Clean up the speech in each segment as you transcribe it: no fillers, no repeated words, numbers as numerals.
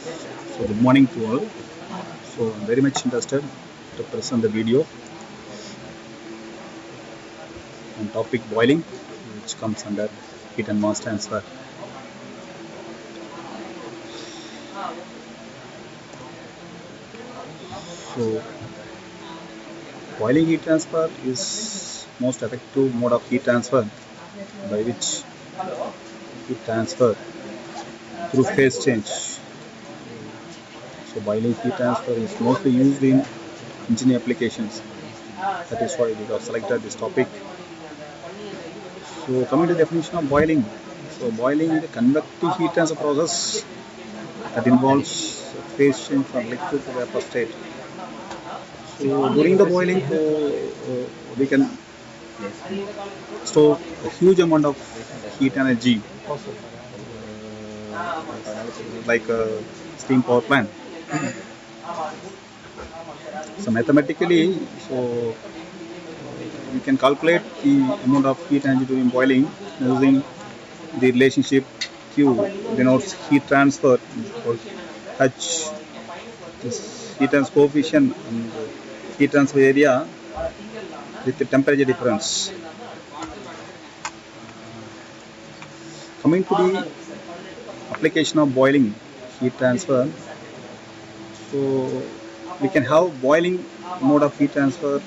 So good morning to all. So I'm very much interested to present the video on topic boiling, which comes under heat and mass transfer. So boiling heat transfer is most effective mode of heat transfer by which heat transfer through phase change. So boiling heat transfer is mostly used in engineering applications. That is why we have selected this topic. So coming to the definition of boiling. So boiling is a convective heat transfer process that involves phase change from liquid to vapor state. So during the boiling, we can store a huge amount of heat energy, like a steam power plant. So mathematically, so we can calculate the amount of heat energy during boiling using the relationship Q denotes heat transfer or H is heat transfer coefficient and heat transfer area with the temperature difference. Coming to the application of boiling heat transfer, so we can have boiling mode of heat transfer.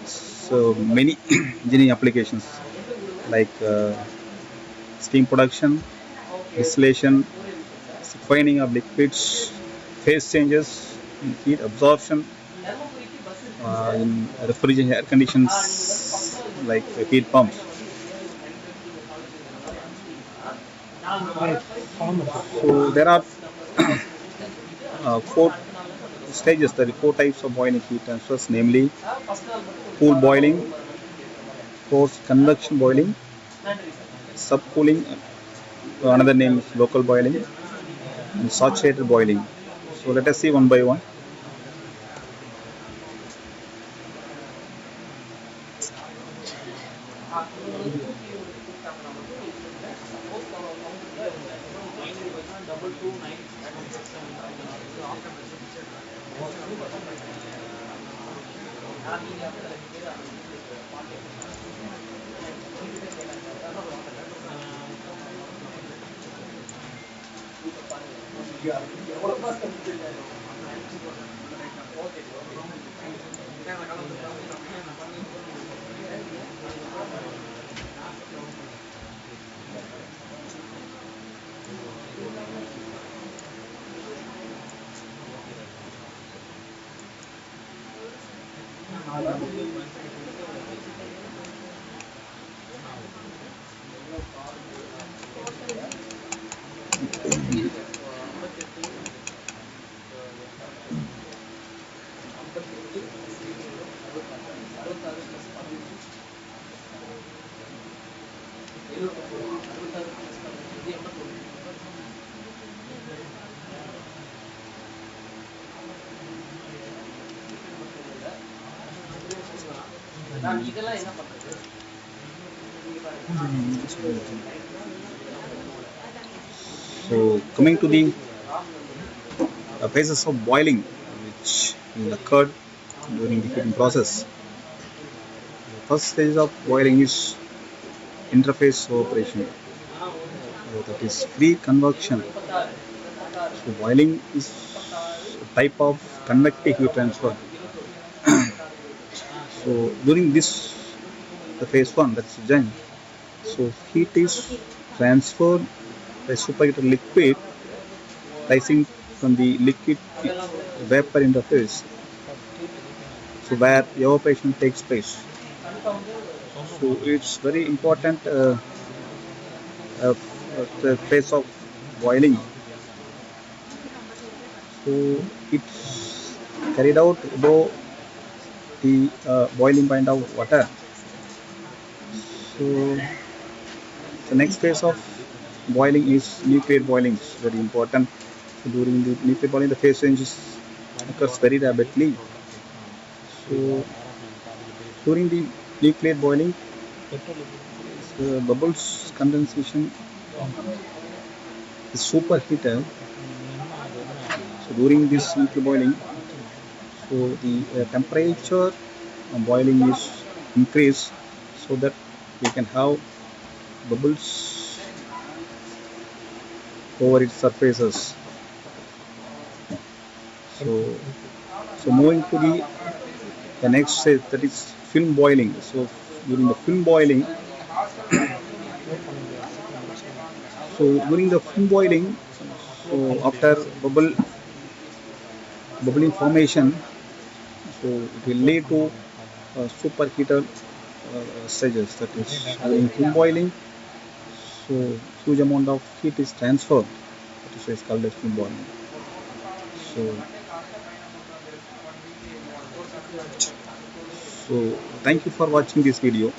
So many engineering applications like steam production, distillation, refining of liquids, phase changes in heat absorption, in refrigeration air conditions like heat pumps. So there are four stages, there are four types of boiling heat transfers, namely cool boiling, forced convection boiling, subcooling, another name is local boiling, and saturated boiling. So let us see one by one. So coming to the phases of boiling, which will occur during the heating process. The first stage of boiling is interface evaporation, that is pre-convection. So boiling is a type of convective heat transfer. So during this, the phase one, that's Gen. So heat is transferred by superheated liquid rising from the liquid vapor interface. So where evaporation takes place. So it's very important the phase of boiling. So it's carried out above the boiling point of water. So the next phase of boiling is nucleate boiling. It's very important. So during the nucleate boiling, the phase change occurs very rapidly. So during the nucleate boiling, bubbles condensation is superheated So during this liquid boiling, so the temperature boiling is increased so that we can have bubbles over its surfaces. So, so moving to the next stage, that is film boiling. So during the film boiling, so after bubbling formation, so it will lead to superheated stages. That is during film boiling, so huge amount of heat is transferred. That is why it's called as film boiling. So, so thank you for watching this video.